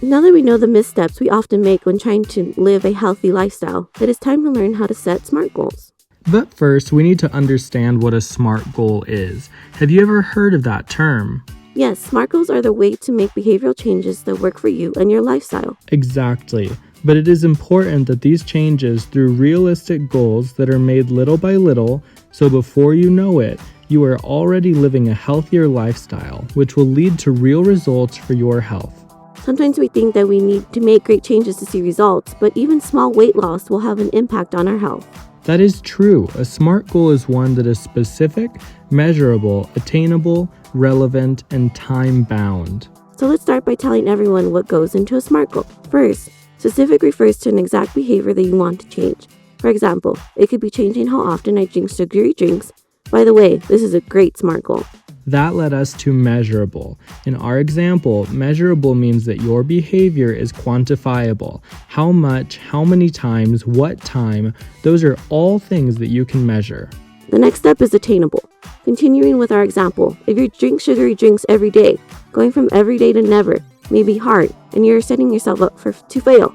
Now that we know the missteps we often make when trying to live a healthy lifestyle, it is time to learn how to set SMART goals. But first, we need to understand what a SMART goal is. Have you ever heard of that term? Yes, SMART goals are the way to make behavioral changes that work for you and your lifestyle. Exactly. But it is important that these changes through realistic goals that are made little by little, so before you know it, you are already living a healthier lifestyle, which will lead to real results for your health. Sometimes we think that we need to make great changes to see results, but even small weight loss will have an impact on our health. That is true. A SMART goal is one that is specific, measurable, attainable, relevant, and time-bound. So let's start by telling everyone what goes into a SMART goal. First, specific refers to an exact behavior that you want to change. For example, it could be changing how often I drink sugary drinks. By the way, this is a great SMART goal. That led us to measurable. In our example, measurable means that your behavior is quantifiable. How much, how many times, what time, those are all things that you can measure. The next step is attainable. Continuing with our example, if you drink sugary drinks every day, going from every day to never may be hard and you're setting yourself up to fail.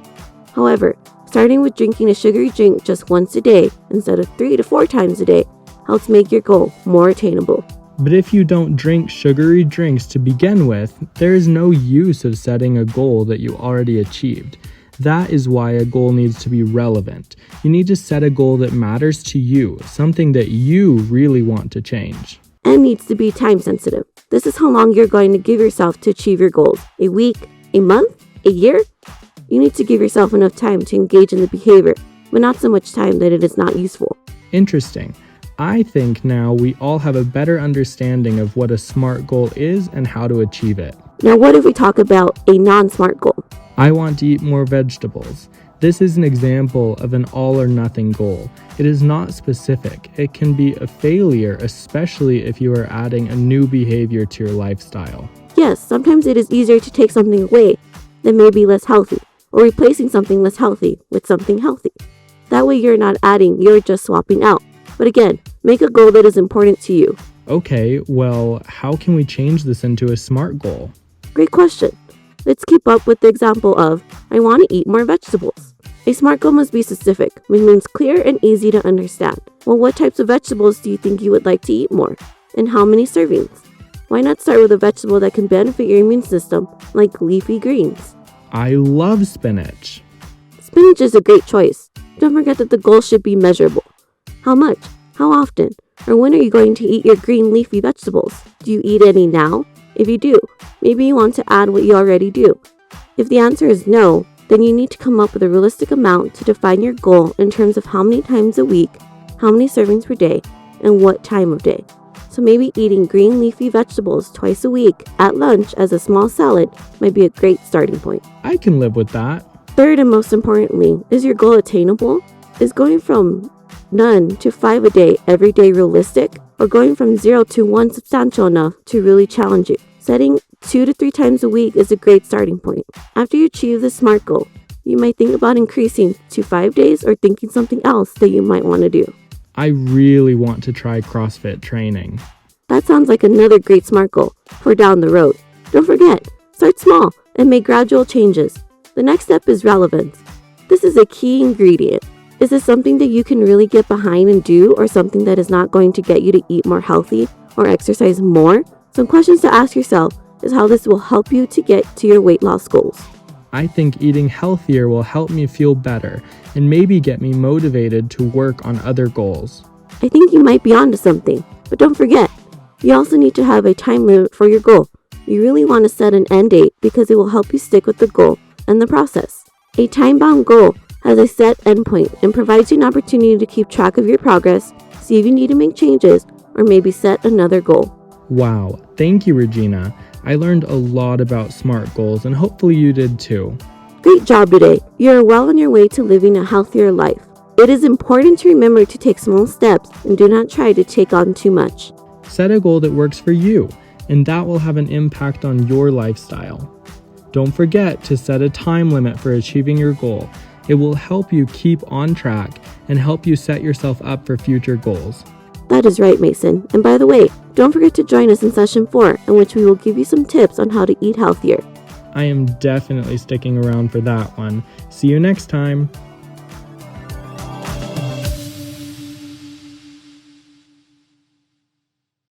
However, starting with drinking a sugary drink just once a day instead of 3 to 4 times a day helps make your goal more attainable. But if you don't drink sugary drinks to begin with, there is no use of setting a goal that you already achieved. That is why a goal needs to be relevant. You need to set a goal that matters to you, something that you really want to change. And needs to be time sensitive. This is how long you're going to give yourself to achieve your goals. A week, a month, a year? You need to give yourself enough time to engage in the behavior, but not so much time that it is not useful. Interesting. I think now we all have a better understanding of what a SMART goal is and how to achieve it. Now what if we talk about a non-SMART goal? I want to eat more vegetables. This is an example of an all or nothing goal. It is not specific. It can be a failure, especially if you are adding a new behavior to your lifestyle. Yes, sometimes it is easier to take something away that may be less healthy, or replacing something less healthy with something healthy. That way you're not adding, you're just swapping out. But again, make a goal that is important to you. Okay, well, how can we change this into a SMART goal? Great question. Let's keep up with the example of, I want to eat more vegetables. A SMART goal must be specific, which means clear and easy to understand. Well, what types of vegetables do you think you would like to eat more? And how many servings? Why not start with a vegetable that can benefit your immune system, like leafy greens? I love spinach. Spinach is a great choice. Don't forget that the goal should be measurable. How much? How often? Or when are you going to eat your green leafy vegetables? Do you eat any now? If you do, maybe you want to add what you already do. If the answer is no, then you need to come up with a realistic amount to define your goal in terms of how many times a week, how many servings per day, and what time of day. So maybe eating green leafy vegetables twice a week at lunch as a small salad might be a great starting point. I can live with that. Third and most importantly, is your goal attainable? Is going from none to 5 a day every day realistic? Or going from 0 to 1 substantial enough to really challenge you? Setting 2 to 3 times a week is a great starting point. After you achieve the SMART goal, you might think about increasing to 5 days or thinking something else that you might want to do. I really want to try CrossFit training. That sounds like another great SMART goal for down the road. Don't forget, start small and make gradual changes. The next step is relevance. This is a key ingredient. Is this something that you can really get behind and do, or something that is not going to get you to eat more healthy or exercise more? Some questions to ask yourself is how this will help you to get to your weight loss goals. I think eating healthier will help me feel better and maybe get me motivated to work on other goals. I think you might be onto something, but don't forget, you also need to have a time limit for your goal. You really want to set an end date because it will help you stick with the goal and the process. A time-bound goal has a set endpoint and provides you an opportunity to keep track of your progress, see if you need to make changes, or maybe set another goal. Wow, thank you, Regina. I learned a lot about SMART goals, and hopefully you did too. Great job today. You are well on your way to living a healthier life. It is important to remember to take small steps and do not try to take on too much. Set a goal that works for you, and that will have an impact on your lifestyle. Don't forget to set a time limit for achieving your goal. It will help you keep on track and help you set yourself up for future goals. That is right, Mason. And by the way, don't forget to join us in session 4, in which we will give you some tips on how to eat healthier. I am definitely sticking around for that one. See you next time!